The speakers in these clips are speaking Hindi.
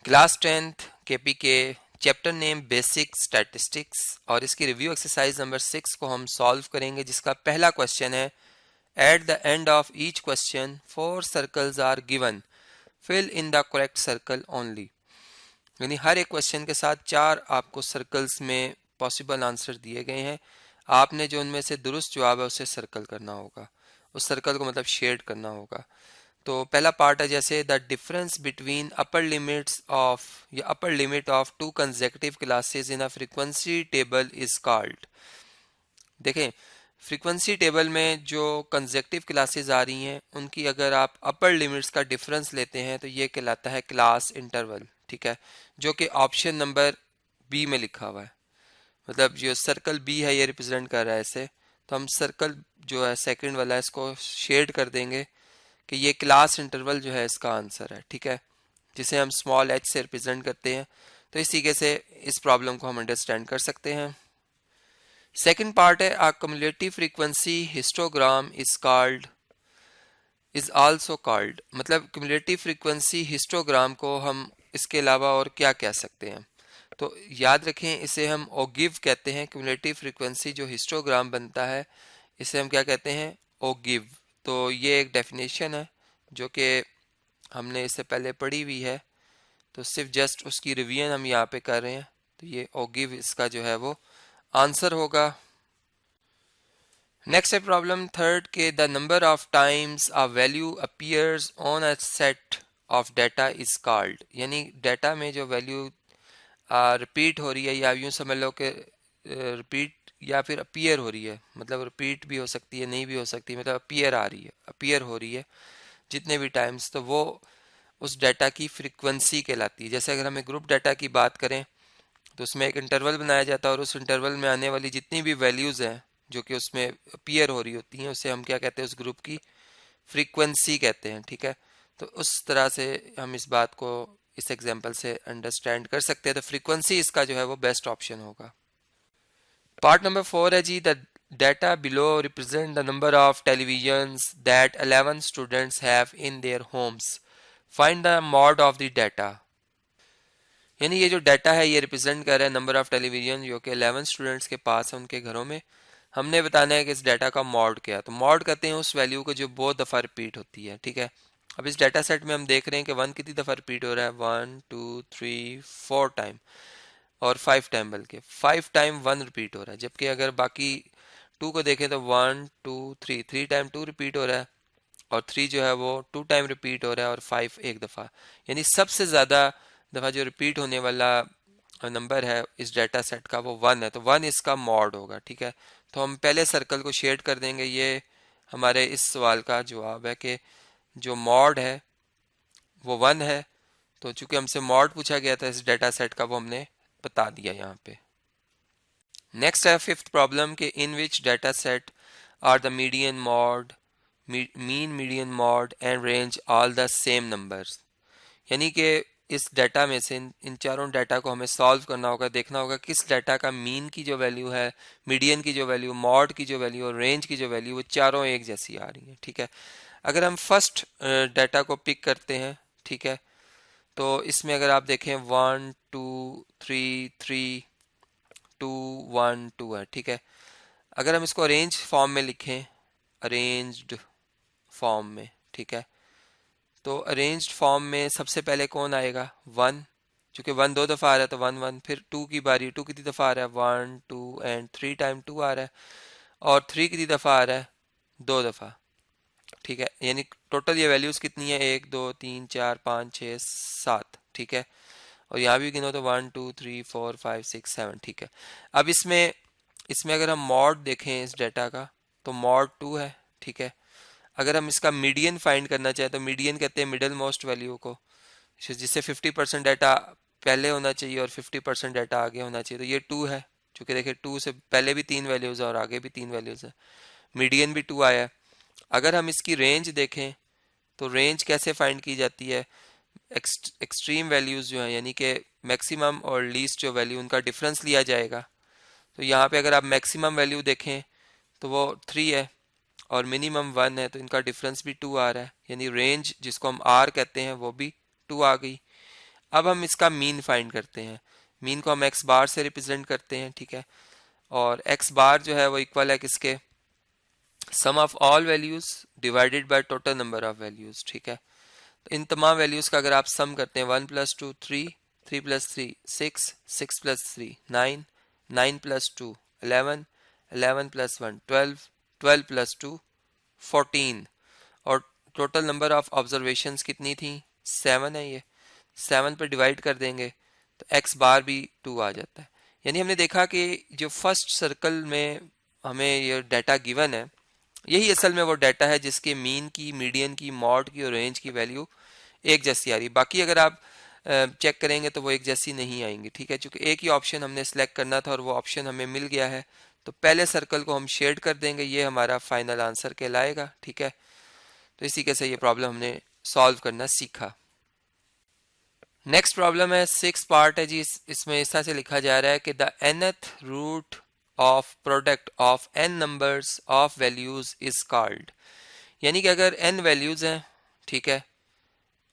Class 10th KPK chapter name basic statistics और इसकी रिव्यू एक्सरसाइज नंबर 6 को हम सॉल्व करेंगे, जिसका पहला क्वेश्चन है at the end of each question 4 circles are given, fill in the correct circle only. यानी हर एक क्वेश्चन के साथ 4 आपको सर्कल्स में पॉसिबल आंसर दिए गए हैं। आपने जो उनमें से दुरुस्त जवाब है उसे सर्कल करना होगा, उस सर्कल को मतलब शेड करना होगा। तो पहला पार्ट है जैसे the difference between upper limits of या upper limit of 2 consecutive classes in a frequency table is called. देखें, फ्रीक्वेंसी टेबल में जो कंसेक्यूटिव क्लासेस आ रही हैं उनकी अगर आप अपर लिमिट्स का डिफरेंस लेते हैं तो ये कहलाता है क्लास इंटरवल। ठीक है, जो कि ऑप्शन नंबर बी में लिखा हुआ है। मतलब जो सर्कल बी है ये रिप्रेजेंट कर रहा है इसे, तो हम सर्कल जो है सेकंड वाला है इसको शेड कर देंगे कि ये क्लास इंटरवल जो है इसका आंसर है। ठीक है, जिसे हम स्मॉल h से रिप्रेजेंट करते हैं। तो इस तरीके से इस प्रॉब्लम को हम अंडरस्टैंड कर सकते हैं। सेकंड पार्ट है a cumulative frequency histogram is also called. मतलब क्युमुलेटिव फ्रीक्वेंसी हिस्टोग्राम को हम इसके अलावा और क्या कह सकते हैं, तो याद रखें इसे हम ओगिव कहते हैं। क्युमुलेटिव फ्रीक्वेंसी जो हिस्टोग्राम बनता है इसे हम क्या कहते हैं, ओगिव। तो ये एक डेफिनेशन है जो कि हमने इससे पहले पढ़ी हुई है, तो सिर्फ जस्ट उसकी रिवीजन हम यहाँ पे कर रहे हैं। तो ये ओगिव इसका जो है वो आंसर होगा। नेक्स्ट है प्रॉब्लम थर्ड के the number of times a value appears on a set of data is called. यानी डाटा में जो वैल्यू रिपीट हो रही है, या यूँ समझ लो कि रिपीट या फिर अपीयर हो रही है, मतलब रिपीट भी हो सकती है नहीं भी हो सकती, मतलब अपीयर आ रही है, अपीयर हो रही है जितने भी टाइम्स, तो वो उस डाटा की फ्रीक्वेंसी कहलाती है। जैसे अगर हमें ग्रुप डाटा की बात करें तो उसमें एक इंटरवल बनाया जाता है और उस इंटरवल में आने वाली जितनी भी वैल्यूज़ हैं जो कि उसमें अपीयर हो रही होती हैं उसे हम क्या कहते हैं, उस ग्रुप की फ्रीक्वेंसी कहते हैं। ठीक है, तो उस तरह से हम इस बात को इस एग्जांपल से अंडरस्टैंड कर सकते हैं। तो फ्रीक्वेंसी इसका जो है वो बेस्ट ऑप्शन होगा। पार्ट नंबर 4 है जी the data below represent the number of televisions that 11 students have in their homes, find the mode of the data. यानी ये जो डाटा है ये रिप्रेजेंट कर रहा है नंबर ऑफ टेलीविजन जो कि 11 स्टूडेंट्स के पास है उनके घरों में। हमने बताना है कि इस डाटा का मॉड क्या है। तो मॉड कहते हैं उस वैल्यू को जो बहुत दफ़ा रिपीट होती है। ठीक है, अब इस डाटा सेट में हम देख रहे हैं कि 1 कितनी दफ़ा रिपीट हो रहा है, 1 2 3 4 टाइम और 5 टाइम, बल्कि 5 टाइम 1 रिपीट हो रहा है। जबकि अगर बाकी 2 को देखें तो 1 2 3 3 टाइम 2 रिपीट हो रहा है और 3 जो है वो 2 टाइम रिपीट हो रहा है और 5 एक दफ़ा। यानी सबसे ज़्यादा दफ़ा जो रिपीट होने वाला नंबर है इस डाटा सेट का वो 1 है, तो 1 इसका मॉड होगा। ठीक है, तो हम पहले सर्कल को शेड कर देंगे। ये हमारे इस सवाल का जवाब है कि जो मॉड है वो 1 है। तो चूंकि हमसे मॉड पूछा गया था इस डाटा सेट का, वो हमने बता दिया यहाँ पे। नेक्स्ट है फिफ्थ प्रॉब्लम के in which data set are the median mode, mean, median mode and range all the same numbers. यानी कि इस डाटा में से इन चारों डाटा को हमें सॉल्व करना होगा, देखना होगा किस डाटा का मीन की जो वैल्यू है, मीडियन की जो वैल्यू, मॉड की जो वैल्यू और रेंज की जो वैल्यू, वो चारों एक जैसी आ रही है। ठीक है, अगर हम फर्स्ट डाटा को पिक करते हैं, ठीक है, तो इसमें अगर आप देखें 1 2 3 3 2 1 2 है। ठीक है, अगर हम इसको अरेंज फॉर्म में लिखें, अरेंज्ड फॉर्म में, ठीक है, तो अरेंज्ड फॉर्म में सबसे पहले कौन आएगा, 1। चूंकि 1 दो दफ़ा आ रहा है तो 1 1। फिर 2 की बारी, 2 कितनी दफ़ा आ रहा है, 1 2 एंड 3 टाइम 2 आ रहा है। और 3 कितनी दफ़ा आ रहा है, 2 दफ़ा। ठीक है, यानी टोटल ये वैल्यूज़ कितनी है, 1 2 3 4 5 6 7। ठीक है, और यहाँ भी गिनो तो 1 2 3 4 5 6 7। ठीक है, अब इसमें इसमें अगर हम मॉड देखें इस डाटा का तो मॉड 2 है। ठीक है, अगर हम इसका मीडियन फाइंड करना चाहें तो मीडियन कहते हैं मिडिल मोस्ट वैल्यू को, जिससे 50% डाटा पहले होना चाहिए और 50% डाटा आगे होना चाहिए। तो ये 2 है, चूंकि देखिए 2 से पहले भी 3 वैल्यूज़ है और आगे भी 3 वैल्यूज़ है, मीडियन भी 2 आया है। अगर हम इसकी रेंज देखें तो रेंज कैसे फाइंड की जाती है, एक्सट्रीम वैल्यूज़ जो है यानी कि मैक्सिमम और लीस्ट जो वैल्यू उनका डिफरेंस लिया जाएगा। तो यहाँ पे अगर आप मैक्सिमम वैल्यू देखें तो वो 3 है और मिनिमम 1 है, तो इनका डिफरेंस भी 2 आ रहा है। यानी रेंज जिसको हम आर कहते हैं वो भी 2 आ गई। अब हम इसका मीन फाइंड करते हैं। मीन को हम एक्स बार से रिप्रेजेंट करते हैं, ठीक है। और एक्स बार जो है वो इक्वल है किसके, sum of all values divided by total number of values, ठीक है। तो इन तमाम वैल्यूज का अगर आप सम करते हैं, 1 + 2 3, 3 + 3 6, 6 + 3 9, 9 + 2 11, 11 + 1 12, 12 + 2 14, और टोटल नंबर ऑफ ऑब्जर्वेशंस कितनी थी, 7 है। ये 7 पर डिवाइड कर देंगे तो एक्स बार भी 2 आ जाता है। यानी हमने देखा कि जो फर्स्ट सर्कल में हमें ये डाटा गिवन है, यही असल में वो डाटा है जिसके मीन की, मीडियन की, मॉड की और रेंज की वैल्यू एक जैसी आ रही। बाकी अगर आप चेक करेंगे तो वो एक जैसी नहीं आएंगी, ठीक है। चूंकि एक ही ऑप्शन हमने सिलेक्ट करना था और वो ऑप्शन हमें मिल गया है, तो पहले सर्कल को हम शेड कर देंगे, ये हमारा फाइनल आंसर कहलाएगा, ठीक है। तो इसी के से ये प्रॉब्लम हमने सॉल्व करना सीखा। नेक्स्ट प्रॉब्लम है, 6 पार्ट है जी। इसमें इस तरह से लिखा जा रहा है कि the nth root of product of n numbers of values is called. यानी कि अगर n वैल्यूज हैं, ठीक है,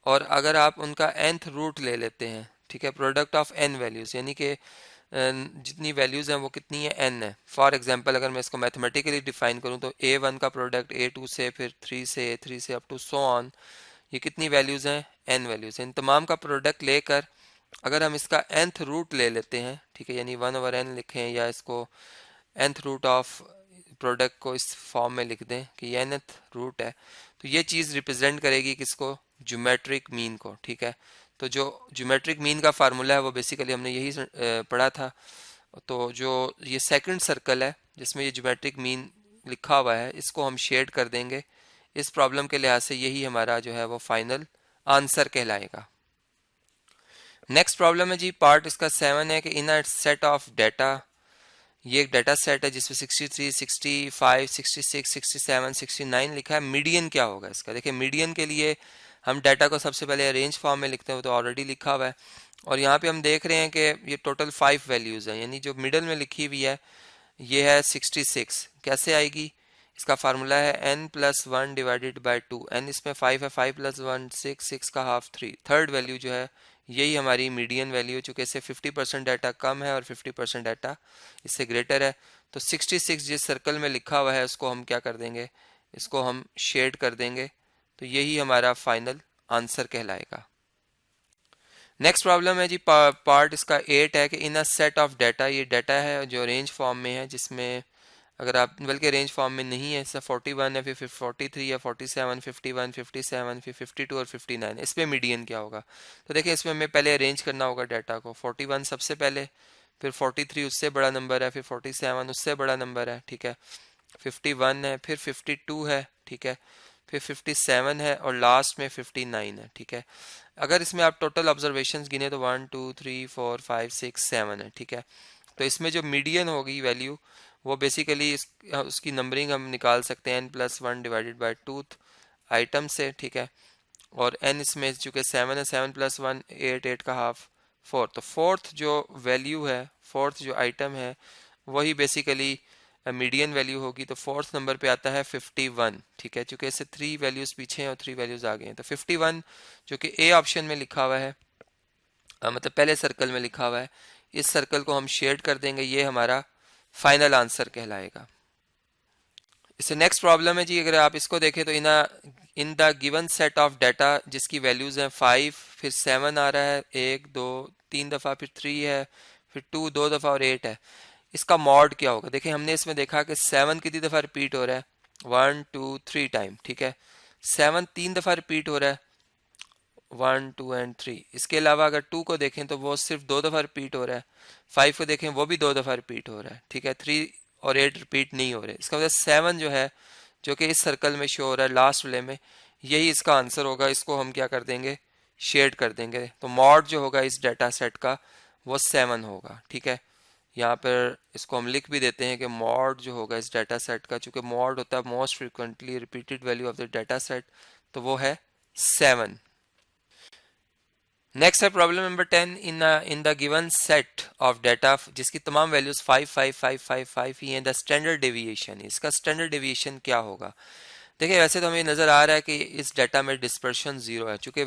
और अगर आप उनका nth रूट ले लेते हैं, ठीक है, प्रोडक्ट ऑफ n वैल्यूज, यानी कि जितनी वैल्यूज हैं वो कितनी है, n है। फॉर एग्जांपल अगर मैं इसको मैथमेटिकली डिफाइन करूं तो a1 का प्रोडक्ट a2 से, फिर 3 से, a3 से अप टू सो ऑन, ये कितनी वैल्यूज हैं, n वैल्यूज हैं। इन तमाम का प्रोडक्ट लेकर अगर हम इसका nth रूट ले लेते हैं, ठीक है, यानी 1/n लिखें या इसको nth रूट ऑफ प्रोडक्ट को इस फॉर्म में लिख दें कि ये nth रूट है, तो ये चीज़ रिप्रेजेंट करेगी किसको, ज्योमेट्रिक मीन को, ठीक है। तो जो ज्योमेट्रिक मीन का फार्मूला है वो बेसिकली हमने यही पढ़ा था। तो जो ये सेकंड सर्कल है जिसमें ये ज्योमेट्रिक मीन लिखा हुआ है, इसको हम शेड कर देंगे। इस प्रॉब्लम के लिहाज से यही हमारा जो है वो फाइनल आंसर कहलाएगा। नेक्स्ट प्रॉब्लम है जी, पार्ट इसका 7 है कि इन अ सेट ऑफ डाटा, ये एक डाटा सेट है जिसमें 63, 65, 66, 67, 69 लिखा है। मीडियन क्या होगा इसका, देखिए मीडियन के लिए हम डाटा को सबसे पहले अरेंज फॉर्म में लिखते हैं, वो तो ऑलरेडी लिखा हुआ है। और यहाँ पे हम देख रहे हैं कि ये टोटल 5 वैल्यूज हैं, यानी जो मिडल में लिखी हुई है ये है 66। कैसे आएगी, इसका फार्मूला है n+1 डिवाइडेड बाय 2। n इसमें 5 है, 5 + 1 6, 6 का हाफ 3। थर्ड वैल्यू जो है यही हमारी मीडियन वैल्यू, चूंकि इससे 50% डाटा कम है और 50% डाटा इससे ग्रेटर है। तो 66 जिस सर्कल में लिखा हुआ है उसको हम क्या कर देंगे, इसको हम शेड कर देंगे, तो यही हमारा फाइनल आंसर कहलाएगा। नेक्स्ट प्रॉब्लम है जी, पार्ट इसका 8 है कि इन अ सेट ऑफ डाटा, ये डाटा है जो रेंज फॉर्म में है, जिसमें अगर आप, बल्कि रेंज फॉर्म में नहीं है, इससे 41 है, फिर 43 या 47, 51, 57, फिर 52 और 59, इसमें मीडियन क्या होगा। तो देखिए इसमें हमें पहले अरेंज करना होगा डाटा को। 41 सबसे पहले, फिर 43 उससे बड़ा नंबर है, फिर 47 उससे बड़ा नंबर है, ठीक है, 51 है, फिर 52 है, ठीक है, फिर 57 है और लास्ट में 59 है, ठीक है। अगर इसमें आप टोटल ऑब्जर्वेशंस गिने तो 1 2 3 4 5 6 7 है, ठीक है। तो इसमें जो मीडियन होगी वैल्यू, वो बेसिकली उसकी नंबरिंग हम निकाल सकते हैं n+1 divided by 2th item से, ठीक है। और n इसमें चूंकि 7 है, 7 + 1 8, 8 का हाफ 4। तो फोर्थ जो वैल्यू है, फोर्थ जो आइटम है, वही बेसिकली मीडियन वैल्यू होगी। तो फोर्थ नंबर पे आता है 51, ठीक है, चूंकि इससे 3 वैल्यूज पीछे हैं और 3 वैल्यूज आगे हैं। तो 51 जो कि ए ऑप्शन में लिखा हुआ है, मतलब पहले सर्कल में लिखा हुआ है, इस सर्कल को हम शेड कर देंगे, ये हमारा फाइनल आंसर कहलाएगा। इससे नेक्स्ट प्रॉब्लम है जी, अगर आप इसको देखें तो in the given set of data जिसकी वैल्यूज हैं 5, फिर 7 आ रहा है 1 2 3 दफ़ा, फिर 3 है, फिर 2 2 दफ़ा और 8 है, इसका मॉड क्या होगा। देखिए हमने इसमें देखा कि 7 कितनी दफ़ा रिपीट हो रहा है, 1 2 3 टाइम, ठीक है। 7 3 दफ़ा रिपीट हो रहा है, 1 2 एंड 3। इसके अलावा अगर 2 को देखें तो वो सिर्फ 2 दफ़ा रिपीट हो रहा है। 5 को देखें वो भी 2 दफ़ा रिपीट हो रहा है, ठीक है। 3 और 8 रिपीट नहीं हो रहे। इसका मतलब 7 जो है, जो कि इस सर्कल में शो हो रहा है लास्ट वाले में, यही इसका आंसर होगा। इसको हम क्या कर देंगे, शेड कर देंगे। तो मॉड जो होगा इस डाटा सेट का वो 7 होगा, ठीक है। यहाँ पर इसको हम लिख भी देते हैं कि मॉड जो होगा इस डाटा सेट का, चूंकि मॉड होता है most frequently repeated value of the data set, तो वो है 7। नेक्स्ट है problem number 10, in the given set of data जिसकी तमाम वैल्यूज 5 5 5 5 5 ही हैं, द स्टैंडर्ड डेविएशन, इसका स्टैंडर्ड डेविएशन क्या होगा। देखिए वैसे तो हमें नज़र आ रहा है कि इस डाटा में डिस्पर्शन ज़ीरो है, चूँकि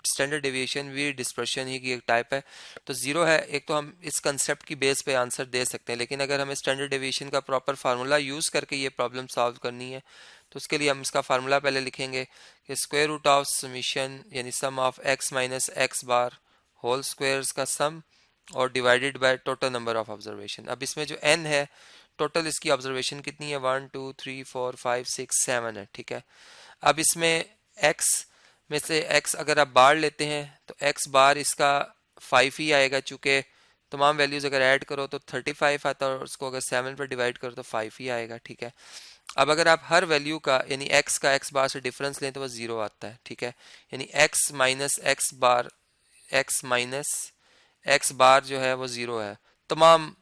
स्टैंडर्ड डेविएशन भी डिस्पर्शन ही की एक टाइप है, तो ज़ीरो है। एक तो हम इस कंसेप्ट की बेस पे आंसर दे सकते हैं, लेकिन अगर हमें स्टैंडर्ड डेविएशन का प्रॉपर फार्मूला यूज़ करके ये प्रॉब्लम सॉल्व करनी है तो उसके लिए हम इसका फार्मूला पहले लिखेंगे कि स्क्वायर रूट ऑफ समीशन यानी sum of X minus X bar whole squares का सम और divided by total number of observation. अब इसमें जो n है, टोटल इसकी ऑब्जर्वेशन कितनी है, 1 2 3 4 5 6 7 है, ठीक है। अब इसमें x में से x अगर आप बार लेते हैं तो x बार इसका 5 ही आएगा, चूंकि तमाम वैल्यूज अगर ऐड करो तो 35 आता है और उसको अगर 7 पर डिवाइड करो तो 5 ही आएगा, ठीक है। अब अगर आप हर वैल्यू का यानी x का x बार से डिफरेंस लें तो वह जीरो आता है, ठीक है। यानी x माइनस एक्स बार, x माइनस एक्स बार जो है वो जीरो है तमाम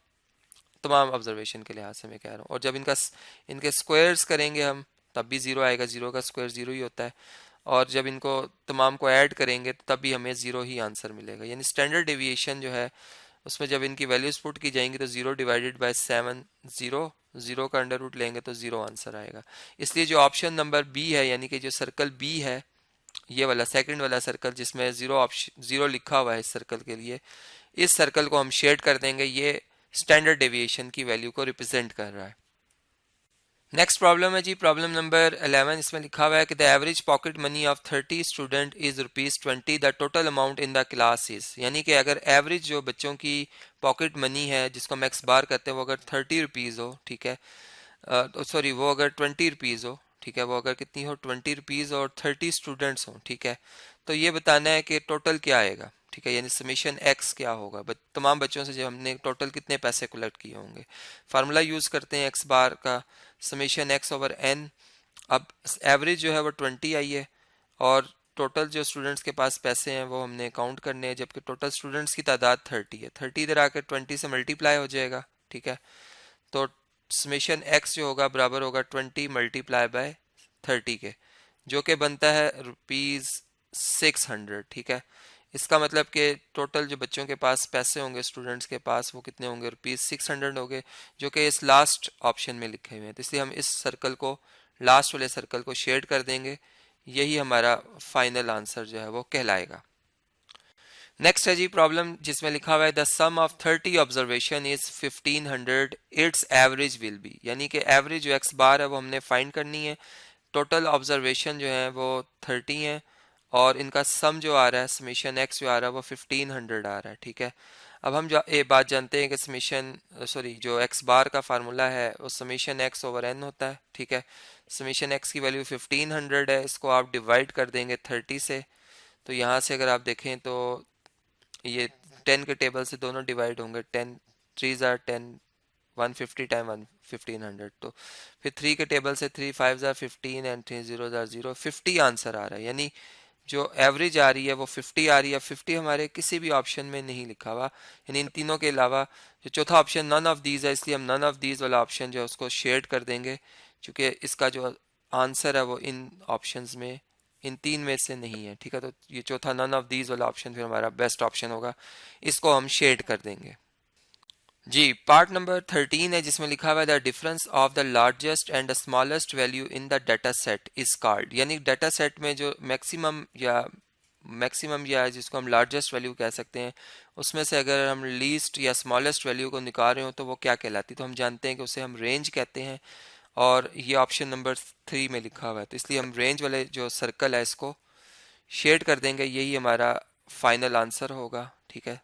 तमाम ऑब्जर्वेशन के लिहाज से मैं कह रहा हूँ। और जब इनके स्क्वायर्स करेंगे हम तब भी जीरो आएगा, जीरो का स्क्वायर जीरो ही होता है। और जब इनको तमाम को ऐड करेंगे तब भी हमें जीरो ही आंसर मिलेगा। यानी स्टैंडर्ड डेविएशन जो है उसमें जब इनकी वैल्यूज पुट की जाएंगी तो zero divided by 7 zero, zero का अंडर रूट लेंगे तो जीरो आंसर आएगा। इसलिए जो ऑप्शन नंबर बी है यानी कि जो सर्कल बी है, ये वाला सेकंड वाला सर्कल जिसमें जीरो ऑप्शन जीरो लिखा हुआ है, इस सर्कल के लिए इस सर्कल को हम शेड कर देंगे, ये स्टैंडर्ड डेविएशन की वैल्यू को रिप्रेजेंट कर रहा है। नेक्स्ट प्रॉब्लम है जी प्रॉब्लम नंबर 11। इसमें लिखा हुआ है कि the average pocket money of 30 student is ₹20, the total amount in the class is. यानी कि अगर एवरेज जो बच्चों की पॉकेट मनी है जिसको हम एक्स बार करते हैं वो अगर ₹30 हो, ठीक है, सॉरी वो अगर ₹20 हो, ठीक है, वो अगर कितनी हो ₹20 और 30 स्टूडेंट्स हो, ठीक है, तो ये बताना है कि टोटल क्या आएगा, ठीक है, यानी समीशन एक्स क्या होगा तमाम बच्चों से जो हमने टोटल कितने पैसे कलेक्ट किए होंगे। फार्मूला यूज करते हैं एक्स बार का, समीशन एक्स ओवर एन। अब एवरेज जो है वो 20 आई है और टोटल जो स्टूडेंट्स के पास पैसे हैं वो हमने काउंट करने हैं, जबकि टोटल स्टूडेंट्स की तादाद 30 है। 30 इधर आकर 20 से मल्टीप्लाई हो जाएगा, ठीक है, तो समेशन एक्स जो होगा बराबर होगा 20 मल्टीप्लाई बाय 30 के, जो कि बनता है ₹600, ठीक है। इसका मतलब कि टोटल जो बच्चों के पास पैसे होंगे स्टूडेंट्स के पास वो कितने होंगे, ₹600 होंगे, जो कि इस लास्ट ऑप्शन में लिखे हुए हैं। तो इसलिए हम इस सर्कल को, लास्ट वाले सर्कल को शेड कर देंगे, यही हमारा फाइनल आंसर जो है वो कहलाएगा। नेक्स्ट है जी प्रॉब्लम जिसमें लिखा हुआ है the sum of 30 observation is 1500, its average will be. यानी कि एवरेज जो एक्स बार है वो हमने फाइंड करनी है, टोटल ऑब्जर्वेशन जो है वो 30 है और इनका सम जो आ रहा है समीशन एक्स जो आ रहा है वो 1500 आ रहा है, ठीक है। अब हम जो ये बात जानते हैं कि समीशन सॉरी जो एक्स बार का फार्मूला है वो समीशन एक्स ओवर एन होता है, ठीक है। समीशन एक्स की वैल्यू 1500 है, इसको आप डिवाइड कर देंगे 30 से, तो यहाँ से अगर आप देखें तो ये 10 के टेबल से दोनों डिवाइड होंगे, 10 3 आर 10, 150 टाइम 1500, तो फिर 3 के टेबल से 3 5 आर 15 एंड 3 0 आर 0, 50 आंसर आ रहा है। यानी जो एवरेज आ रही है वो 50 आ रही है। 50 हमारे किसी भी ऑप्शन में नहीं लिखा हुआ, यानी इन तीनों के अलावा जो चौथा ऑप्शन नन ऑफ दीज है, इसलिए हम नन ऑफ दीज वाला ऑप्शन जो है उसको शेड कर देंगे, क्योंकि इसका जो आंसर है वो इन ऑप्शंस में इन तीन में से नहीं है, ठीक है। तो ये चौथा नन ऑफ दीज वाला ऑप्शन फिर हमारा बेस्ट ऑप्शन होगा, इसको हम शेड कर देंगे जी। पार्ट नंबर 13 है जिसमें लिखा हुआ है the difference of the largest and the smallest value in the data set is called. यानी डाटा सेट में जो मैक्सिमम या जिसको हम लार्जेस्ट वैल्यू कह सकते हैं उसमें से अगर हम लीस्ट या स्मॉलेस्ट वैल्यू को निकाल रहे हो तो वो क्या कहलाती है, तो हम जानते हैं कि उसे हम रेंज कहते हैं और ये ऑप्शन नंबर 3 में लिखा हुआ है, तो इसलिए हम रेंज वाले जो सर्कल है इसको शेड कर देंगे, यही हमारा फाइनल आंसर होगा, ठीक है।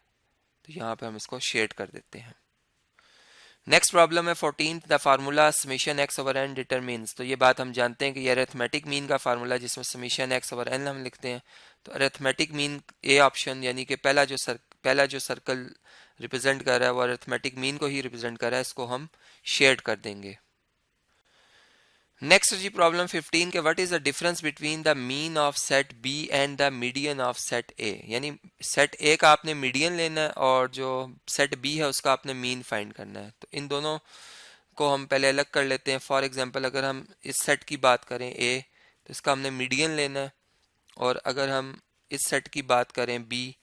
तो यहाँ पे हम इसको शेड कर देते हैं। नेक्स्ट प्रॉब्लम है 14, the formula summation x over n determines. तो ये बात हम जानते हैं कि ये अरिथमेटिक मीन का फार्मूला जिसमें समीशन एक्स ओवर एन हम लिखते हैं, तो अरिथमेटिक मीन ए ऑप्शन यानी कि पहला जो सर्कल रिप्रेजेंट कर रहा है वो अरिथमेटिक मीन को ही रिप्रेजेंट कर रहा है, इसको हम शेड कर देंगे। नेक्स्ट जी प्रॉब्लम 15 के what is the difference between the mean of set B and the median of set A. यानी सेट ए का आपने मीडियन लेना है और जो सेट बी है उसका आपने मीन फाइंड करना है। तो इन दोनों को हम पहले अलग कर लेते हैं। फॉर एग्जांपल अगर हम इस सेट की बात करें ए, तो इसका हमने मीडियन लेना है, और अगर हम इस सेट की बात करें बी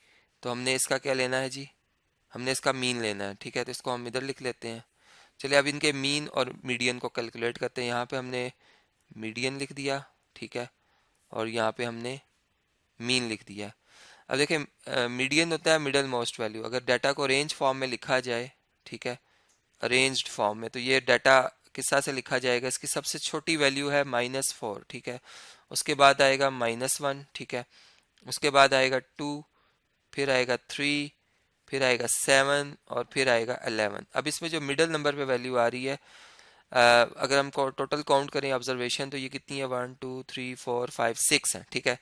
तो हमने इसका क्या लेना है जी, हमने इसका मीन लेना है, ठीक है। तो इसको हम इधर लिख लेते हैं। चलिए अब इनके मीन और मीडियन को कैलकुलेट करते हैं। यहाँ पे हमने मीडियन लिख दिया ठीक है, और यहाँ पे हमने मीन लिख दिया। अब देखें मीडियन होता है मिडल मोस्ट वैल्यू। अगर डाटा को रेंज फॉर्म में लिखा जाए, ठीक है, अरेंज्ड फॉर्म में, तो ये डाटा किस तरह से लिखा जाएगा, इसकी सबसे छोटी वैल्यू है -4, ठीक है, उसके बाद आएगा -1, ठीक है, उसके बाद आएगा 2, फिर आएगा 3, फिर आएगा 7 और फिर आएगा 11। अब इसमें जो मिडल नंबर पे वैल्यू आ रही है, अगर हम टोटल काउंट करें ऑब्जर्वेशन, तो ये कितनी है, 1 2 3 4 5 6 है, ठीक है।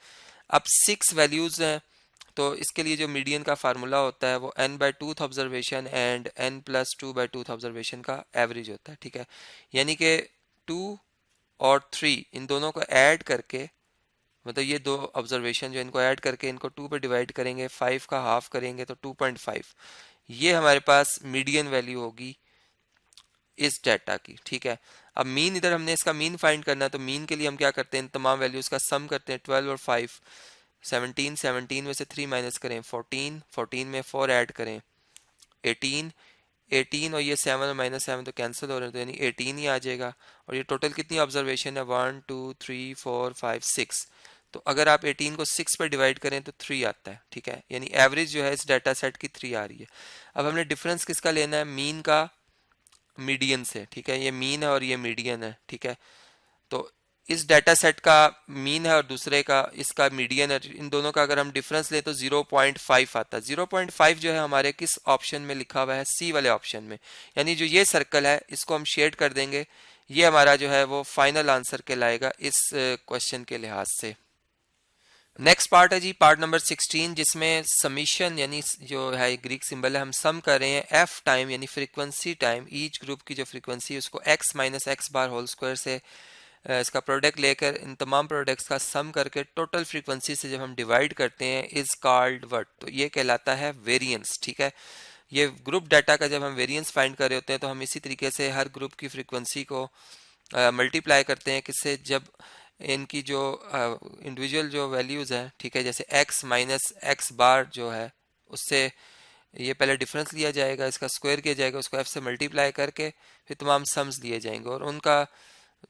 अब 6 वैल्यूज हैं, तो इसके लिए जो मीडियन का फार्मूला होता है वो n/2th observation and n+2/2th observation का एवरेज होता है, ठीक है। यानी कि 2 और 3 इन दोनों को ऐड करके, मतलब ये दो ऑब्जर्वेशन जो इनको ऐड करके इनको 2 पे डिवाइड करेंगे, 5 का हाफ करेंगे तो 2.5, ये हमारे पास मीडियन वैल्यू होगी इस डाटा की, ठीक है। अब मीन, इधर हमने इसका मीन फाइंड करना है, तो मीन के लिए हम क्या करते हैं, इन तमाम वैल्यूज का सम करते हैं। 12 और 5 17, 17 में से 3 माइनस करें 14, 14 में 4 ऐड करें 18, 18 और ये 7 और -7 तो कैंसिल हो रहे हैं, तो यानी 18 ही आ जाएगा। और ये टोटल कितनी ऑब्जर्वेशन है, 1 2 3 4 5 6, तो अगर आप 18 को 6 पर डिवाइड करें तो 3 आता है, ठीक है। यानी एवरेज जो है इस डाटा सेट की 3 आ रही है। अब हमने डिफरेंस किसका लेना है, मीन का मीडियन से, ठीक है। ये मीन है और ये मीडियन है, ठीक है। तो इस डाटा सेट का मीन है और दूसरे का इसका मीडियन है, इन दोनों का अगर हम डिफरेंस लें तो 0.5 आता है। 0.5 जो है हमारे किस ऑप्शन में लिखा हुआ है, सी वाले ऑप्शन में। यानी जो ये सर्कल है इसको हम शेड कर देंगे, ये हमारा जो है वो फाइनल आंसर कहलाएगा इस क्वेश्चन के लिहाज से। नेक्स्ट पार्ट है जी, पार्ट नंबर 16, जिसमें समीशन यानी जो है ग्रीक सिंबल है, हम सम कर रहे हैं एफ टाइम यानी फ्रीक्वेंसी टाइम, ईच ग्रुप की जो फ्रीक्वेंसी है उसको x - x बार होल स्क्वायर से इसका प्रोडक्ट लेकर इन तमाम प्रोडक्ट्स का सम करके टोटल फ्रीक्वेंसी से जब हम डिवाइड करते हैं इज कॉल्ड व्हाट, तो ये कहलाता है वेरिएंस, ठीक है। ये ग्रुप डाटा का जब हम वेरिएंस फाइंड कर रहे होते हैं तो हम इसी तरीके से हर ग्रुप की फ्रीक्वेंसी को मल्टीप्लाई करते हैं, किससे, जब इनकी जो इंडिविजुअल जो वैल्यूज़ हैं, ठीक है, जैसे x - x बार जो है उससे ये पहले डिफरेंस लिया जाएगा, इसका स्क्वायर किया जाएगा, उसको f से मल्टीप्लाई करके फिर तमाम सम्स लिए जाएंगे और उनका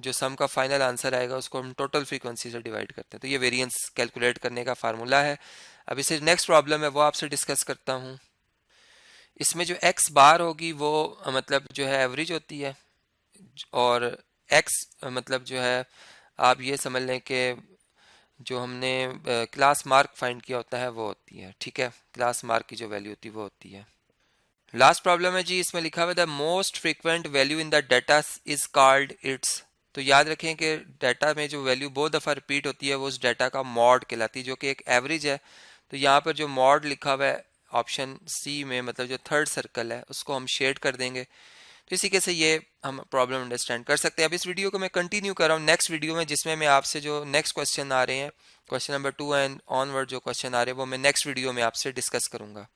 जो सम का फाइनल आंसर आएगा उसको हम टोटल फ्रीक्वेंसी से डिवाइड करते हैं। तो ये वेरिएंस कैलकुलेट करने का फार्मूला है। अब इसे नेक्स्ट प्रॉब्लम है वो आपसे डिस्कस करता हूँ। इसमें जो x बार होगी वो मतलब जो है एवरेज होती है, और x मतलब जो है आप ये समझ लें कि जो हमने क्लास मार्क फाइंड किया होता है वो होती है, ठीक है। क्लास मार्क की जो वैल्यू होती है वो होती है। लास्ट प्रॉब्लम है जी, इसमें लिखा हुआ है the most frequent value in the data is called its. तो याद रखें कि डाटा में जो वैल्यू बहुत दफ़ा रिपीट होती है वो उस डाटा का मॉड कहलाती है, जो कि एक एवरेज है। तो यहाँ पर जो मॉड लिखा हुआ है ऑप्शन सी में, मतलब जो थर्ड सर्कल है उसको हम शेड कर देंगे। तो इसी के से ये हम प्रॉब्लम अंडरस्टैंड कर सकते हैं। अब इस वीडियो को मैं कंटिन्यू कर रहा हूँ नेक्स्ट वीडियो में, जिसमें मैं आपसे जो नेक्स्ट क्वेश्चन आ रहे हैं, क्वेश्चन नंबर 2 एंड ऑनवर्ड जो क्वेश्चन आ रहे हैं वो मैं नेक्स्ट वीडियो में आपसे डिस्कस करूँगा।